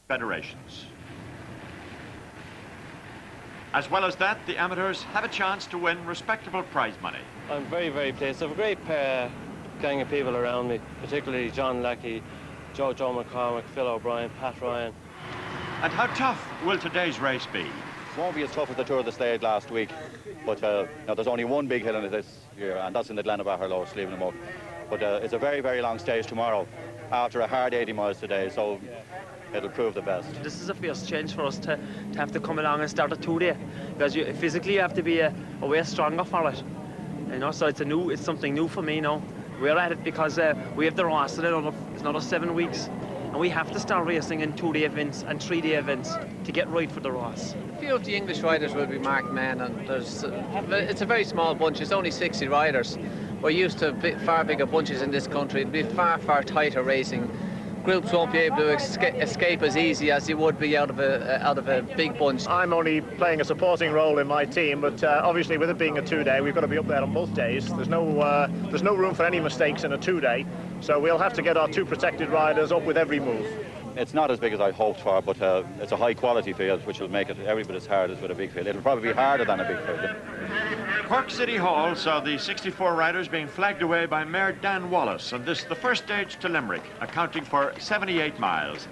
federations. As well as that, the amateurs have a chance to win respectable prize money. I'm very, very pleased. I have a great gang of people around me, particularly John Leckie, Joe McCormick, Phil O'Brien, Pat Ryan. And how tough will today's race be? It won't be as tough as the Tour of the Slade last week, but now there's only one big hill in it this year, and that's in the Glenavahar Low, Sleeving Up. But it's a very, very long stage tomorrow after a hard 80 miles today, so it'll prove the best. This is a fierce change for us to have to come along and start a 2-day, because physically you have to be a way stronger for it. You know, so it's something new for me now. We're at it because we have the Ross in another 7 weeks, and we have to start racing in 2-day events and 3-day events to get right for the Ross. A few of the English riders will be marked men, and it's a very small bunch. It's only 60 riders. We're used to far bigger bunches in this country. It'll be far, far tighter racing. Groups won't be able to escape as easy as you would be out of a big bunch. I'm only playing a supporting role in my team, but obviously with it being a 2-day, we've got to be up there on both days. There's no room for any mistakes in a 2-day, so we'll have to get our 2 protected riders up with every move. It's not as big as I hoped for, but it's a high-quality field, which will make it every bit as hard as with a big field. It'll probably be harder than a big field. Cork City Hall saw the 64 riders being flagged away by Mayor Dan Wallace, and this the first stage to Limerick, accounting for 78 miles.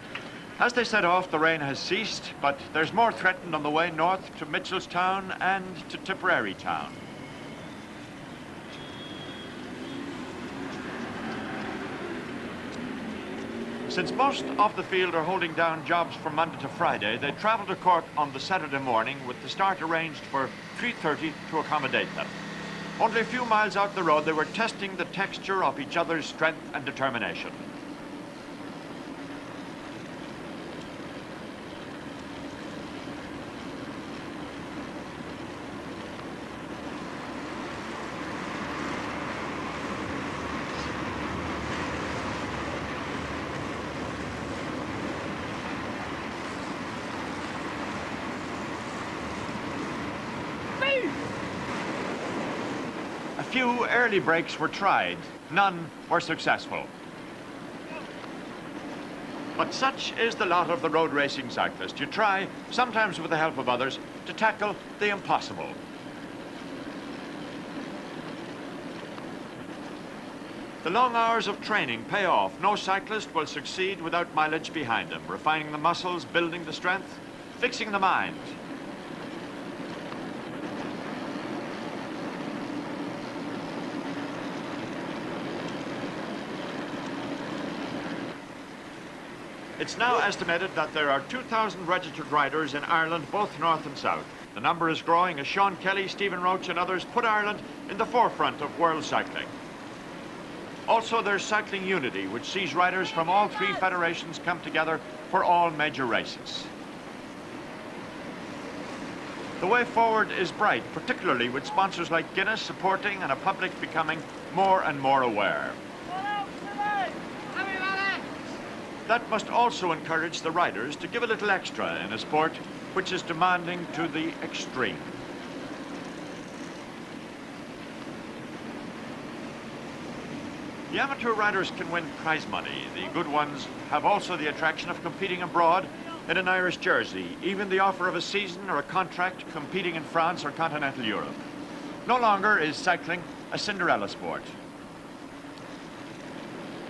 As they set off, the rain has ceased, but there's more threatened on the way north to Mitchellstown and to Tipperary Town. Since most of the field are holding down jobs from Monday to Friday, they travel to Cork on the Saturday morning with the start arranged for 3:30 to accommodate them. Only a few miles out the road, they were testing the texture of each other's strength and determination. A few early breaks were tried. None were successful. But such is the lot of the road racing cyclist. You try, sometimes with the help of others, to tackle the impossible. The long hours of training pay off. No cyclist will succeed without mileage behind him, refining the muscles, building the strength, fixing the mind. It's now estimated that there are 2,000 registered riders in Ireland, both north and south. The number is growing as Sean Kelly, Stephen Roche and others put Ireland in the forefront of world cycling. Also, there's Cycling Unity, which sees riders from all 3 federations come together for all major races. The way forward is bright, particularly with sponsors like Guinness supporting and a public becoming more and more aware. That must also encourage the riders to give a little extra in a sport which is demanding to the extreme. The amateur riders can win prize money. The good ones have also the attraction of competing abroad in an Irish jersey, even the offer of a season or a contract competing in France or continental Europe. No longer is cycling a Cinderella sport.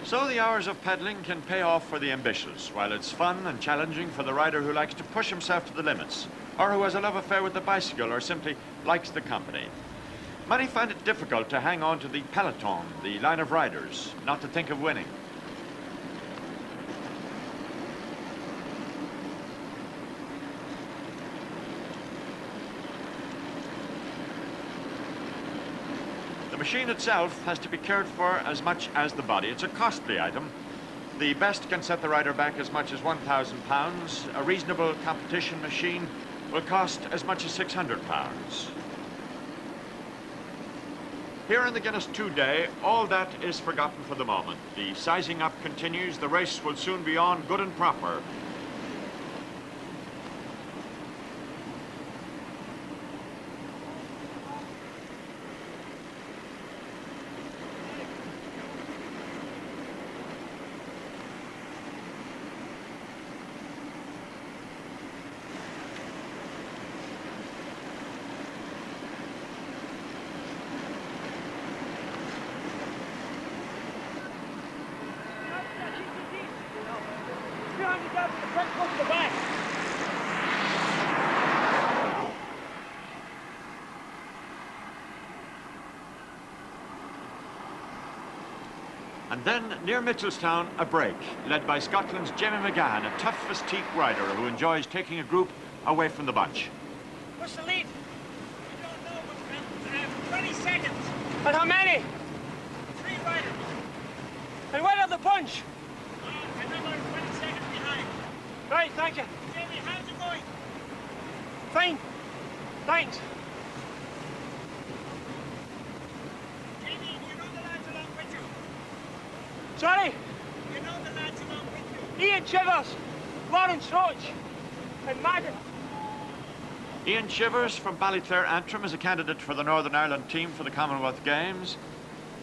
So the hours of pedaling can pay off for the ambitious, while it's fun and challenging for the rider who likes to push himself to the limits, or who has a love affair with the bicycle or simply likes the company. Many find it difficult to hang on to the peloton, the line of riders, not to think of winning. The machine itself has to be cared for as much as the body. It's a costly item. The best can set the rider back as much as £1,000. A reasonable competition machine will cost as much as £600. Here in the Guinness 2-day, all that is forgotten for the moment. The sizing up continues. The race will soon be on, good and proper. round it down to the front, come to the back. And then, near Mitchelstown, a break, led by Scotland's Jamie McGahan, a tough physique rider who enjoys taking a group away from the bunch. What's the lead? We don't know, but 20 seconds. And how many? 3 riders. And what of the bunch? Another 20 seconds behind. Right, thank you. Jamie, how's it going? Fine. Thanks. Jamie, you know the lads along with you? Sorry? You know the lads along with you? Ian Chivers, Laurence Roche, and Madden. Ian Chivers from Ballyclare Antrim is a candidate for the Northern Ireland team for the Commonwealth Games.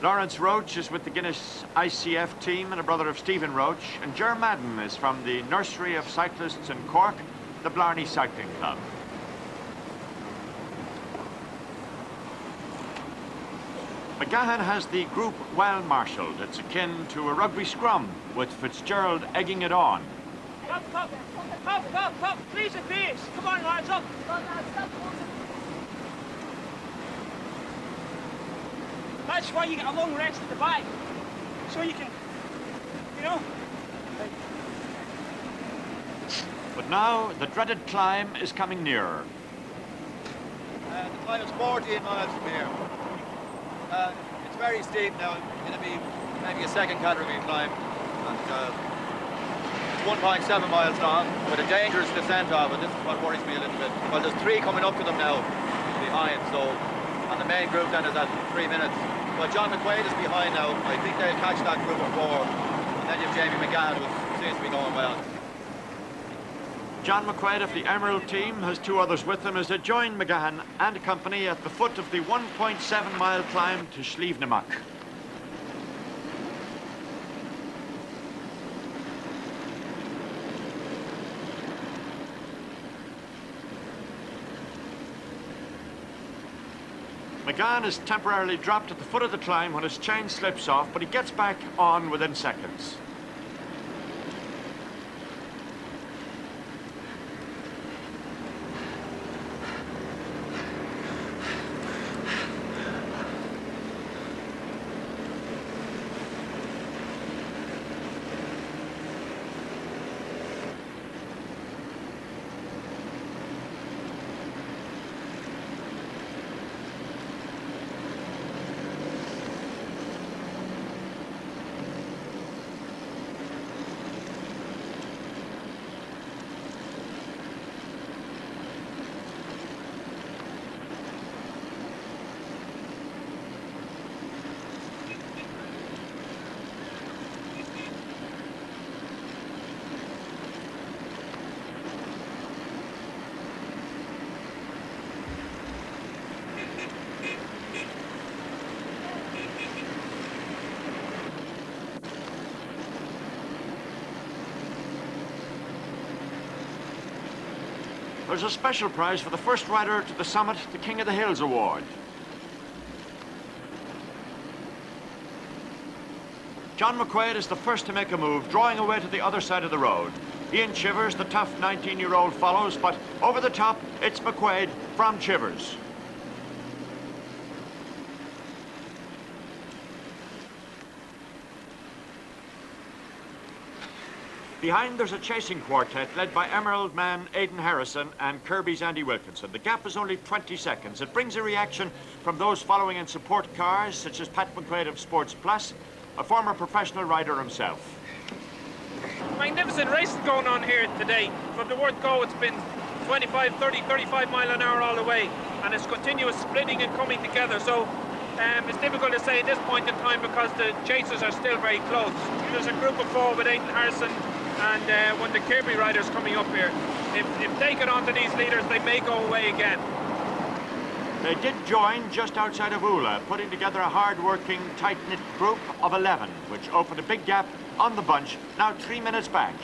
Laurence Roche is with the Guinness ICF team and a brother of Stephen Roche. And Ger Madden is from the Nursery of Cyclists in Cork, the Blarney Cycling Club. McGahan has the group well marshalled. It's akin to a rugby scrum, with Fitzgerald egging it on. Up, please and please. Come on, lads, up. That's why you get a long rest at the back. So you can, you know. But now, the dreaded climb is coming nearer. The climb is 14 miles from here. It's very steep now. It's going to be maybe a second category climb. And, it's 1.7 miles long, with a dangerous descent of it. This is what worries me a little bit. Well, there's 3 coming up to them now behind, so, and the main group then is at 3 minutes. But John McQuaid is behind now. I think they'll catch that group of 4. And then you have Jamie McGahan, who seems to be going well. John McQuaid of the Emerald team has 2 others with him as they join McGahan and company at the foot of the 1.7-mile climb to Slievenamuk. McGahan is temporarily dropped at the foot of the climb when his chain slips off, but he gets back on within seconds. There's a special prize for the first rider to the summit, the King of the Hills Award. John McQuaid is the first to make a move, drawing away to the other side of the road. Ian Chivers, the tough 19-year-old, follows, but over the top, it's McQuaid from Chivers. Behind, there's a chasing quartet led by Emerald man Aidan Harrison and Kirby's Andy Wilkinson. The gap is only 20 seconds. It brings a reaction from those following in support cars, such as Pat McQuaid of Sports Plus, a former professional rider himself. Magnificent racing going on here today. From the word go, it's been 25, 30, 35 mile an hour all the way, and it's continuous splitting and coming together. So it's difficult to say at this point in time because the chasers are still very close. There's a group of 4 with Aidan Harrison and one of the Kirby riders coming up here. If they get onto these leaders, they may go away again. They did join just outside of Ula, putting together a hard-working, tight-knit group of 11, which opened a big gap on the bunch, now 3 minutes back.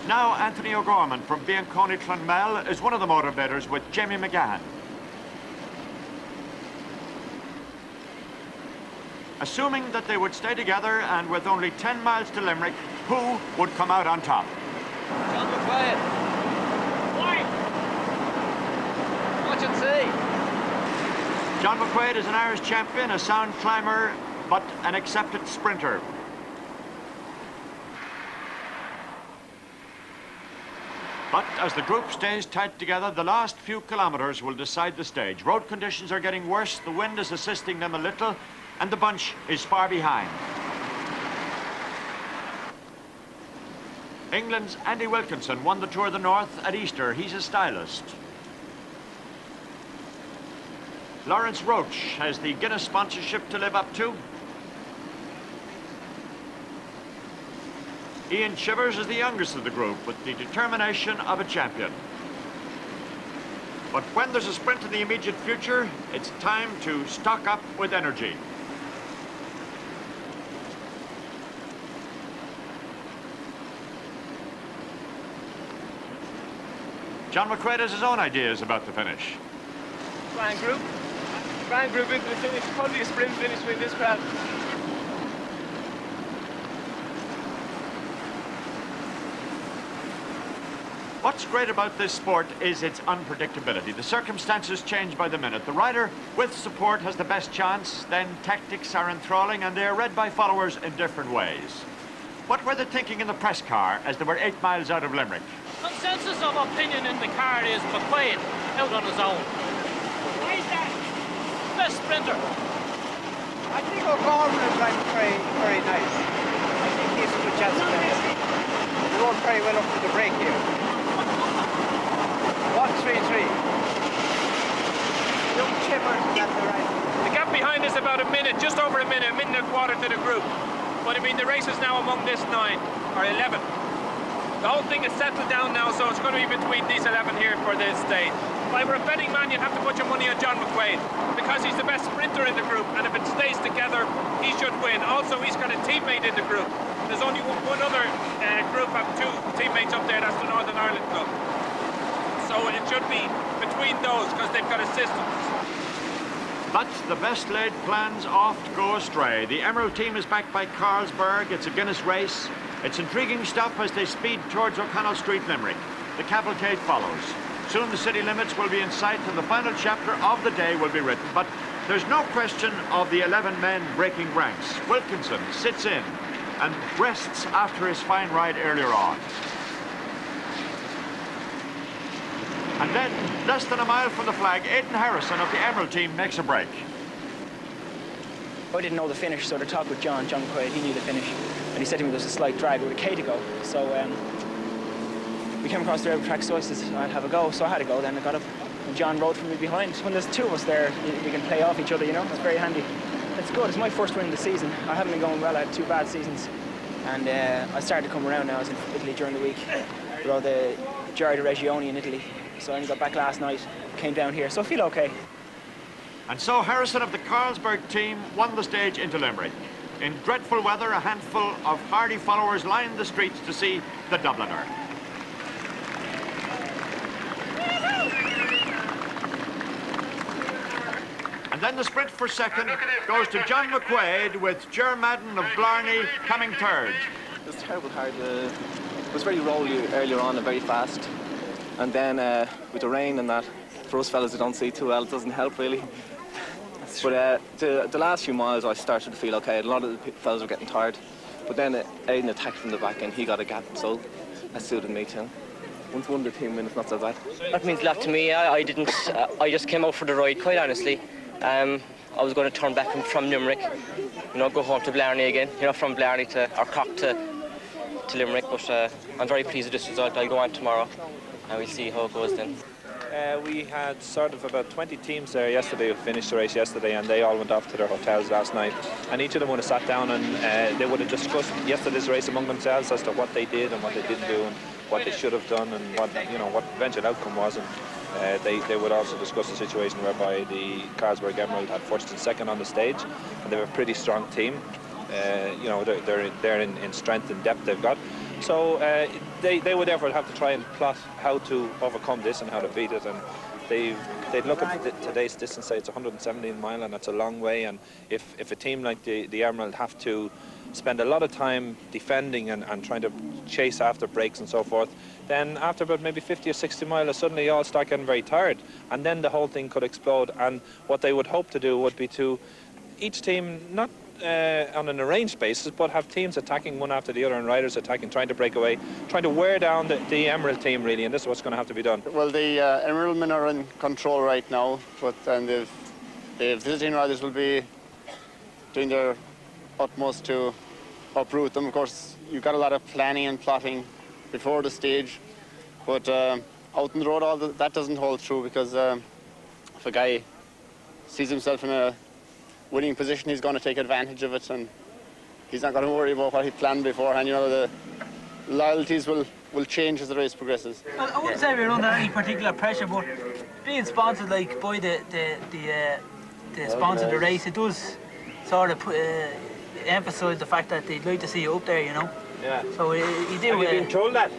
Now Anthony O'Gorman from Bianconi Clonmel is one of the motivators with Jamie McGahan. Assuming that they would stay together and with only 10 miles to Limerick, who would come out on top? John McQuaid. Why? Watch and see. John McQuaid is an Irish champion, a sound climber, but an accepted sprinter. But as the group stays tight together, the last few kilometres will decide the stage. Road conditions are getting worse, the wind is assisting them a little, and the bunch is far behind. England's Andy Wilkinson won the Tour of the North at Easter. He's a stylist. Laurence Roche has the Guinness sponsorship to live up to. Ian Chivers is the youngest of the group with the determination of a champion. But when there's a sprint in the immediate future, it's time to stock up with energy. John McQuaid has his own ideas about the finish. Grand group into the finish, probably a sprint finish between this crowd. What's great about this sport is its unpredictability. The circumstances change by the minute. The rider with support has the best chance, then tactics are enthralling and they are read by followers in different ways. What were they thinking in the press car as they were 8 miles out of Limerick? Consensus of opinion in the car is McQuaid out on his own. Why is that? Best sprinter. I think O'Gorman is like very nice. I think he's a good chance of winning. He rode very well up to the break here. 1:33. Young Chivers is at the right. The gap behind is about a minute, just over a minute and a quarter to the group. But I mean, the race is now among this 9, or 11. The whole thing is settled down now, so it's going to be between these 11 here for this stage. If I were a betting man, you'd have to put your money on John McQuaid, because he's the best sprinter in the group, and if it stays together, he should win. Also, he's got a teammate in the group. There's only one other group of 2 teammates up there, that's the Northern Ireland club. So it should be between those, because they've got assistants. But the best laid plans oft go astray. The Emerald team is backed by Carlsberg. It's a Guinness race. It's intriguing stuff as they speed towards O'Connell Street, Limerick. The cavalcade follows. Soon the city limits will be in sight and the final chapter of the day will be written. But there's no question of the 11 men breaking ranks. Wilkinson sits in and rests after his fine ride earlier on. And then, less than a mile from the flag, Aidan Harrison of the Emerald team makes a break. I didn't know the finish, so the talk with John McQuaid, he knew the finish. And he said to me there's a slight drag with a K to go. So we came across the railroad track, so I said I'd have a go. So I had a go then. I got up and John rode from me behind. When there's 2 of us there, we can play off each other, you know. It's very handy. It's good. It's my first win of the season. I haven't been going well. I had 2 bad seasons. And I started to come around now. I was in Italy during the week. We rode the Ger Madden in Italy. So I only got back last night, came down here, so I feel okay. And so Harrison of the Carlsberg team won the stage into Limerick. In dreadful weather, a handful of hardy followers lined the streets to see the Dubliner. And then the sprint for second goes to John McQuaid with Ger Madden of Blarney coming third. It was terrible hard. It was very rolly earlier on and very fast. And then with the rain and that, for us fellas who don't see too well, it doesn't help really. But the last few miles I started to feel okay. A lot of the fellas were getting tired. But then Aidan attacked from the back and he got a gap, so that suited me too. Once one of the team win, it's not so bad. That means a lot to me. I just came out for the ride, quite honestly. I was going to turn back from Limerick, you know, go home to Blarney again, you know, from Blarney or Cork to Limerick. But I'm very pleased with this result. I'll go on tomorrow and we'll see how it goes then. We had sort of about 20 teams there yesterday who finished the race yesterday, and they all went off to their hotels last night, and each of them would have sat down and they would have discussed yesterday's race among themselves as to what they did and what they didn't do and what they should have done and what, you know, what the eventual outcome was. And they would also discuss the situation whereby the Carlsberg Emerald had first and second on the stage, and they have a pretty strong team. You know, they're in strength and depth they've got. So they would therefore have to try and plot how to overcome this and how to beat it. And they'd look at today's distance, say it's 117 mile, and that's a long way. And if a team like the Emerald have to spend a lot of time defending and trying to chase after breaks and so forth, then after about maybe 50 or 60 miles, suddenly you all start getting very tired, and then the whole thing could explode. And what they would hope to do would be to each team not on an arranged basis, but have teams attacking one after the other and riders attacking, trying to break away, trying to wear down the Emerald team, really, and this is what's going to have to be done. Well, the Emerald men are in control right now, but the visiting riders will be doing their utmost to uproot them. Of course, you've got a lot of planning and plotting before the stage, but out on the road, that doesn't hold true, because if a guy sees himself in a winning position, he's going to take advantage of it, and he's not going to worry about what he planned beforehand. You know, the loyalties will change as the race progresses. I wouldn't say we're under any particular pressure, but being sponsored like by the sponsor of the race, it does sort of emphasise the fact that they'd like to see you up there, you know. Yeah. So you do. Have you been told that?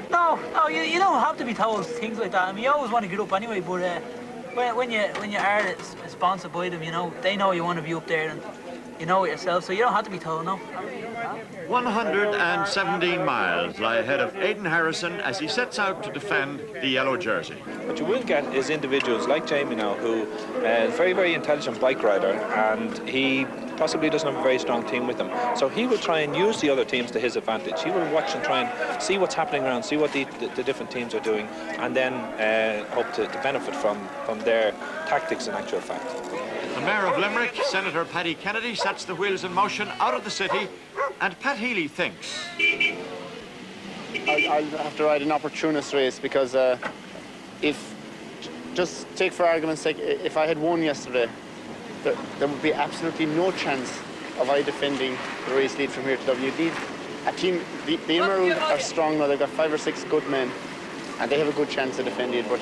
No, you don't have to be told things like that. I mean, you always want to get up anyway, but when you are sponsored by them, you know, they know you want to be up there, and you know it yourself, so you don't have to be told, no. 117 miles lie ahead of Aidan Harrison as he sets out to defend the yellow jersey. What you will get is individuals like Jamie now, who is a very, very intelligent bike rider, and he possibly doesn't have a very strong team with him. So he will try and use the other teams to his advantage. He will watch and try and see what's happening around, see what the different teams are doing, and then hope to benefit from their tactics in actual fact. The Mayor of Limerick, Senator Paddy Kennedy, sets the wheels in motion out of the city, and Pat Healy thinks. I'll have to ride an opportunist race, because just take for argument's sake, if I had won yesterday, there would be absolutely no chance of I defending the race lead from here to Dublin. You need a team, the Emerald are strong now, they've got 5 or 6 good men, and they have a good chance of defending it, but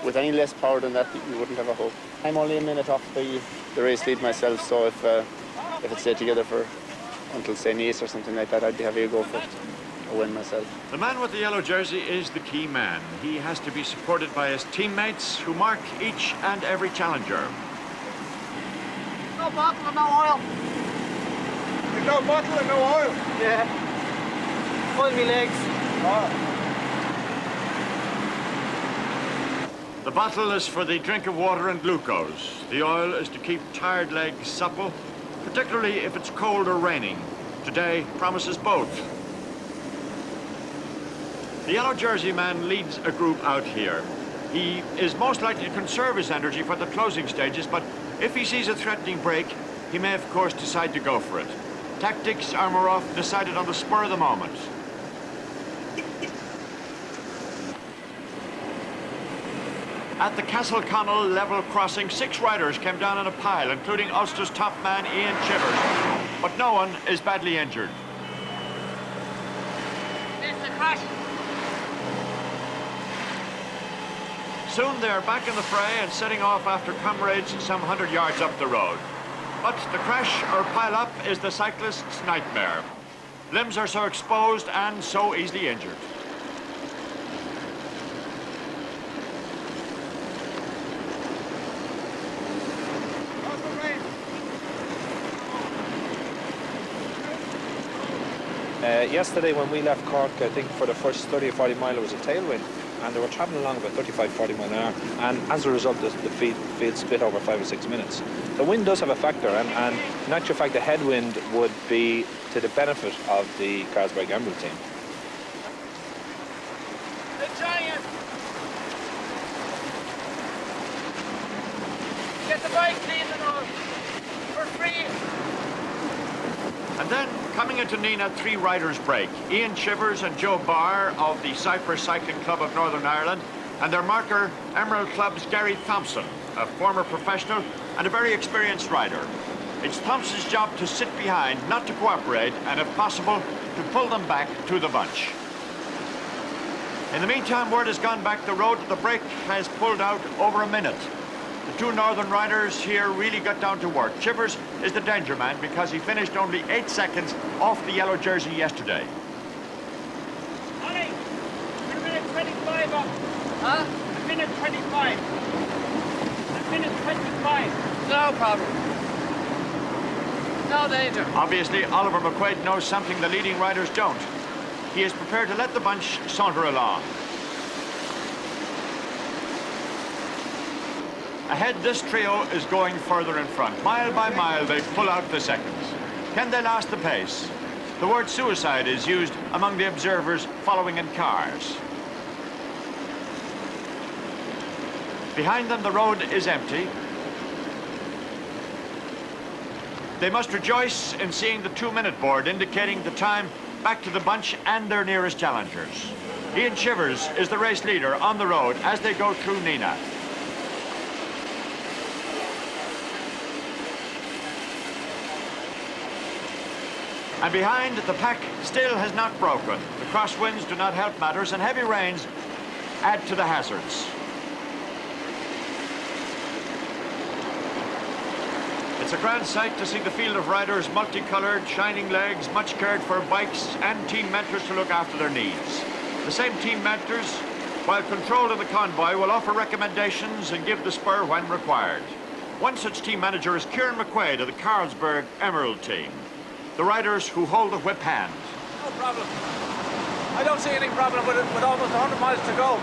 with any less power than that, you wouldn't have a hope. I'm only a minute off the race lead myself, so if it stayed together for until, say, Nice or something like that, I'd be happy to go for it, a win myself. The man with the yellow jersey is the key man. He has to be supported by his teammates, who mark each and every challenger. No bottle and no oil. There's no bottle and no oil? Yeah. Oil me legs. Oh. The bottle is for the drink of water and glucose. The oil is to keep tired legs supple, particularly if it's cold or raining. Today promises both. The yellow jersey man leads a group out here. He is most likely to conserve his energy for the closing stages, but if he sees a threatening break, he may of course decide to go for it. Tactics are more often decided on the spur of the moment. At the Castleconnell level crossing, 6 riders came down in a pile, including Ulster's top man, Ian Chivers. But no one is badly injured. It's a crash. Soon they are back in the fray and setting off after comrades some 100 yards up the road. But the crash or pile-up is the cyclist's nightmare. Limbs are so exposed and so easily injured. Yesterday when we left Cork, I think for the first 30 or 40 mile it was a tailwind, and they were travelling along about 35-40 mile an hour, and as a result the field split over 5 or 6 minutes. The wind does have a factor, and in actual fact the headwind would be to the benefit of the Carlsberg Emerald team. The giant. Get the bike clean and all. For free. And then, coming into Nina, 3 riders break. Ian Chivers and Joe Barr of the Cyprus Cycling Club of Northern Ireland, and their marker, Emerald Club's Gary Thompson, a former professional and a very experienced rider. It's Thompson's job to sit behind, not to cooperate, and if possible, to pull them back to the bunch. In the meantime, word has gone back the road. The break has pulled out over a minute. The 2 northern riders here really got down to work. Chivers is the danger man because he finished only 8 seconds off the yellow jersey yesterday. Ollie, a minute 25 up. Huh? A minute 25. minute 25. No problem. No danger. Obviously, Oliver McQuaid knows something the leading riders don't. He is prepared to let the bunch saunter along. Ahead, this trio is going further in front. Mile by mile, they pull out the seconds. Can they last the pace? The word suicide is used among the observers following in cars. Behind them, the road is empty. They must rejoice in seeing the 2-minute board indicating the time back to the bunch and their nearest challengers. Ian Chivers is the race leader on the road as they go through Nina. And behind, the pack still has not broken. The crosswinds do not help matters, and heavy rains add to the hazards. It's a grand sight to see the field of riders, multicolored, shining legs, much cared for bikes, and team mentors to look after their needs. The same team mentors, while control of the convoy, will offer recommendations and give the spur when required. One such team manager is Ger McQuaid of the Carlsberg Emerald team. The riders who hold the whip hand. No problem. I don't see any problem with it, with almost 100 miles to go.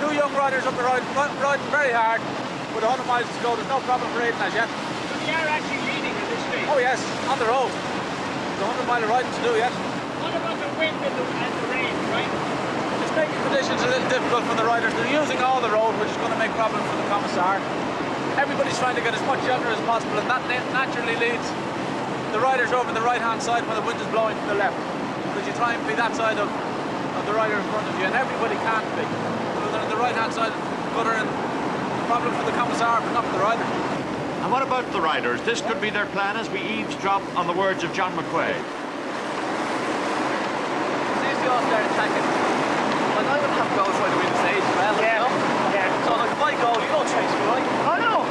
2 young riders up the road, riding very hard with 100 miles to go. There's no problem for Aidan as yet. So they are actually leading at this stage? Oh yes, on the road. There's 100 mile of riding to do yet. What about the wind and the rain, right? It's making conditions a little difficult for the riders. They're using all the road, which is going to make problems for the commissar. Everybody's trying to get as much shelter as possible, and that naturally leads the riders over the right-hand side when the wind is blowing to the left. Because you try and be that side of the rider in front of you, and everybody can't be. So they're on the right-hand side of the gutter, and the problem for the commissar, but not for the rider. And what about the riders? This could be their plan as we eavesdrop on the words of John McQuaid. Since they all start attacking, like I would have to go try to win the stage as well. Yeah. You know? Yeah. So like if I go, you don't chase me, right? Oh no!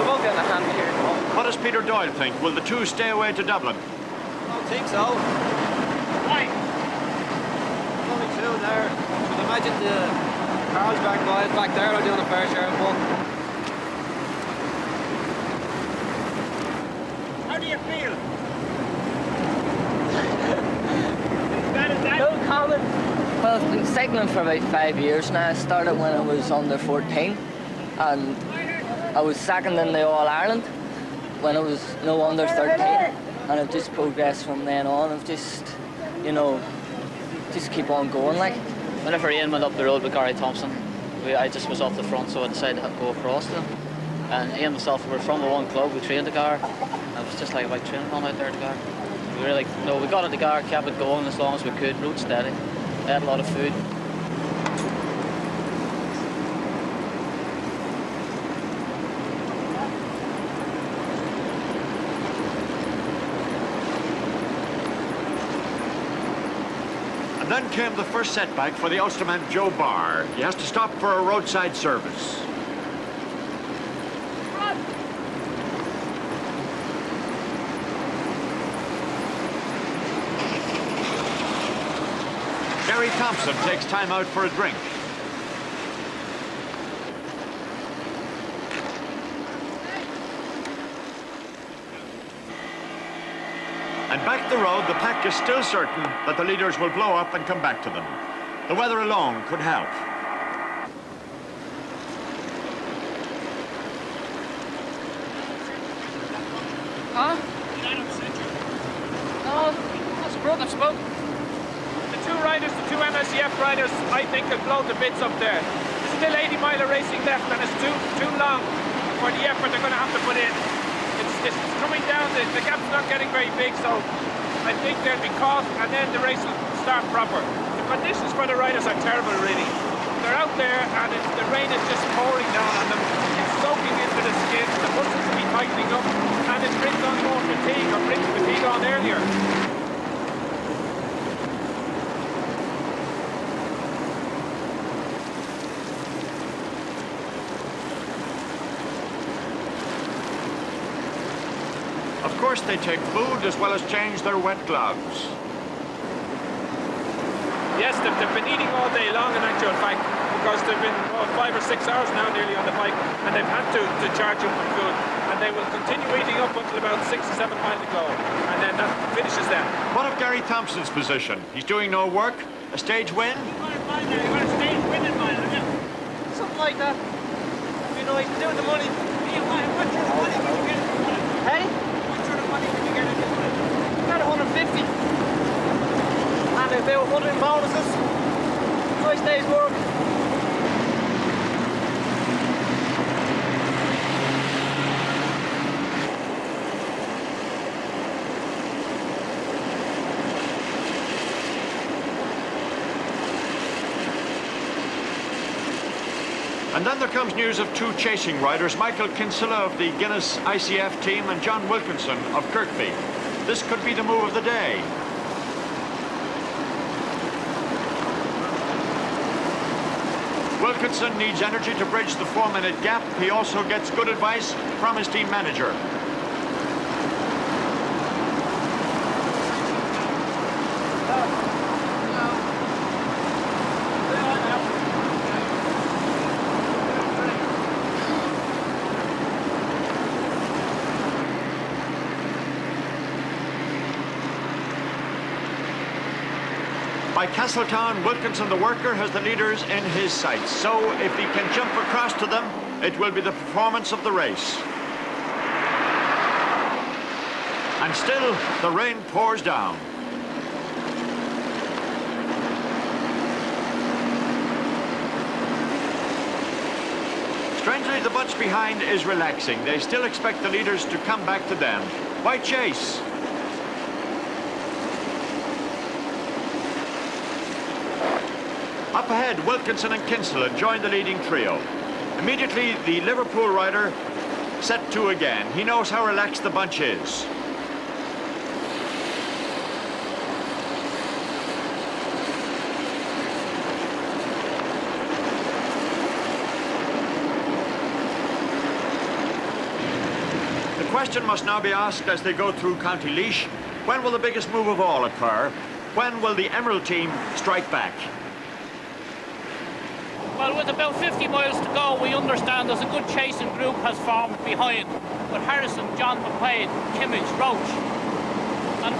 You won't get in a hand here, you know? What does Peter Doyle think? Will the two stay away to Dublin? I don't think so. Why? There's only 2 there. You can imagine the Carlsberg guys back there are doing a fair share of work. How do you feel? That is that? No comment. Well, I've been cycling for about 5 years now. I started when I was under 14, and I was second in the All-Ireland when I was no under 13, and I've just progressed from then on. I've just, you know, just keep on going like. Whenever Ian went up the road with Thompson, I just was off the front, so I decided to go across to him. And Ian and myself were from the one club, we trained the car. And it was just like training on out there the car. We were like, no, we got in the car, kept it going as long as we could, rode steady, ate a lot of food. And then came the first setback for the Ulsterman Joe Barr. He has to stop for a roadside service. Thompson takes time out for a drink. And back the road, the pack is still certain that the leaders will blow up and come back to them. The weather alone could help. Huh? No, that's broken spoke. The 2 riders, the 2 MSCF riders, I think have blown the bits up there. There's still 80 mile of racing left, and it's too long for the effort they're going to have to put in. It's coming down, the gap's not getting very big, so I think they'll be caught, and then the race will start proper. The conditions for the riders are terrible, really. They're out there, and the rain is just pouring down on them. It's soaking into the skin, the muscles will be tightening up, and it brings on more fatigue, or brings fatigue on earlier. Of course, they take food as well as change their wet gloves. Yes, they've been eating all day long, in actual fact. because they've been 5 or 6 hours now nearly on the bike, and they've had to charge up on food. And they will continue eating up until about 6 or 7 miles to go, and then that finishes them. What of Gary Thompson's position? He's doing no work. A stage win? Something like that. You know, he's doing the money. What sort of money did you get? Hey? What sort of money did you get? Got 150. And about 100 in bonuses. Nice day's work. And then there comes news of two chasing riders, Michael Kinsella of the Guinness ICF team and John Wilkinson of Kirkby. This could be the move of the day. Wilkinson needs energy to bridge the 4-minute gap. He also gets good advice from his team manager. By Castletown, Wilkinson, the worker, has the leaders in his sights. So if he can jump across to them, it will be the performance of the race. And still, the rain pours down. Strangely, the bunch behind is relaxing. They still expect the leaders to come back to them. Why chase? Up ahead, Wilkinson and Kinsella join the leading trio. Immediately, the Liverpool rider set to again. He knows how relaxed the bunch is. The question must now be asked as they go through County Laois, when will the biggest move of all occur? When will the Emerald team strike back? Well, with about 50 miles to go, we understand there's a good chasing group has formed behind, with Harrison, John, McQuaid, Kimmage, Roche. And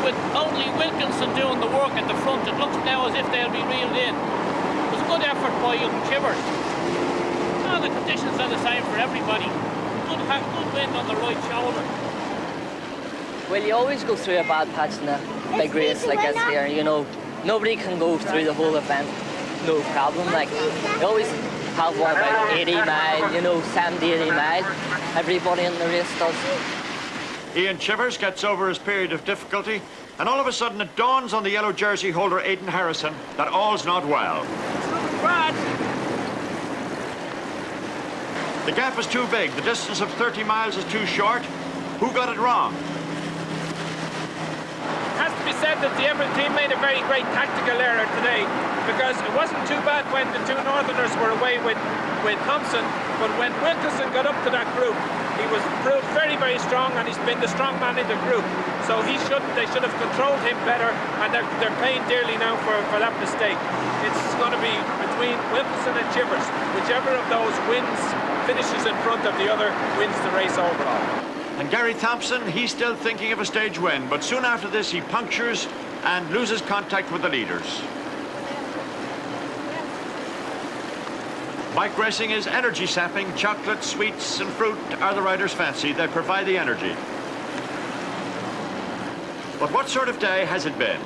with only Wilkinson doing the work at the front, it looks now as if they'll be reeled in. It was a good effort by Ian Chivers. Now the conditions are the same for everybody. Good wind on the right shoulder. Well, you always go through a bad patch in a big race like this here, you know. Nobody can go through the whole event, no problem. Like, you always have one about 80 mile, you know, 70, 80 mile. Everybody in the race does. Ian Chivers gets over his period of difficulty, and all of a sudden it dawns on the yellow jersey holder Aidan Harrison that all's not well. The gap is too big. The distance of 30 miles is too short. Who got it wrong? Has to be said that the Emerald team made a very great tactical error today, because it wasn't too bad when the two Northerners were away with Thompson, but when Wilkinson got up to that group, he was proved very, very strong, and he's been the strong man in the group. So they should have controlled him better, and they're paying dearly now for that mistake. It's going to be between Wilkinson and Chivers. Whichever of those finishes in front of the other, wins the race overall. And Gary Thompson, he's still thinking of a stage win, but soon after this he punctures and loses contact with the leaders. Bike racing is energy sapping. Chocolate, sweets and fruit are the riders' fancy. They provide the energy. But what sort of day has it been?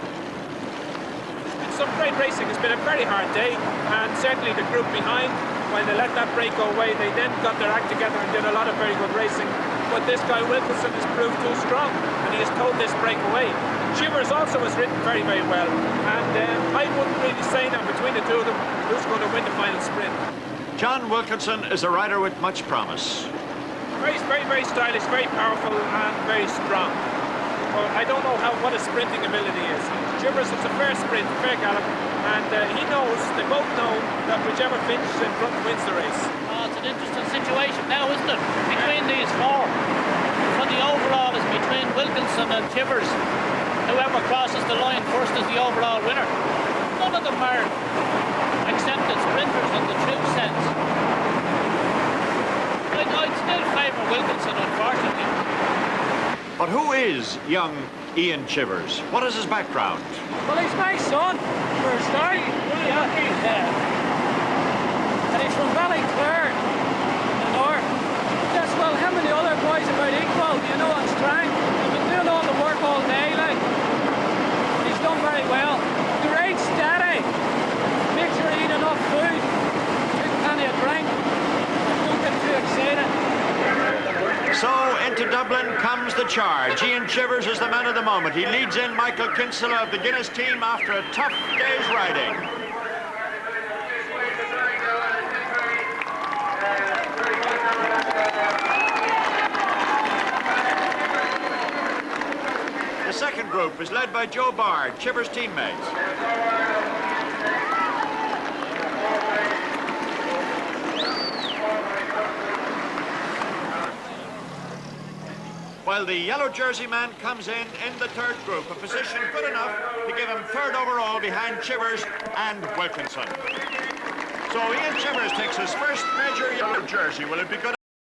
It's some great racing. It's been a very hard day, and certainly the group behind, when they let that break go away, they then got their act together and did a lot of very good racing. But this guy Wilkinson has proved too strong, and he has told this break away. Chivers also has ridden very, very well, and I wouldn't really say now between the two of them who's going to win the final sprint. John Wilkinson is a rider with much promise. Very, very, very stylish, very powerful, and very strong. But I don't know what his sprinting ability is. Chivers is a fair sprint, a fair gallop, and they both know that whichever finishes in front wins the race. It's an interesting situation now, isn't it? Between these four. So the overall is between Wilkinson and Chivers. Whoever crosses the line first is the overall winner. None none of them are accepted sprinters in the true sense. I'd still favour Wilkinson, unfortunately. But who is young Ian Chivers? What is his background? Well, he's my son, for a start. Yeah, he's and he's from Ballyclare, in the north. Yes, well, him and the other boys are about equal, you know, on strength. He's been doing all the work all day, like. And he's done very well. The rate's steady. Make sure you eat enough food. Drink plenty of drink. Don't get too excited. So into Dublin comes the charge. Ian Chivers is the man of the moment. He leads in Michael Kinsella of the Guinness team after a tough day's riding. The second group is led by Joe Barr, Chivers' teammate. While the yellow jersey man comes in the third group, a position good enough to give him third overall behind Chivers and Wilkinson. So Ian Chivers takes his first major yellow jersey. Will it be good?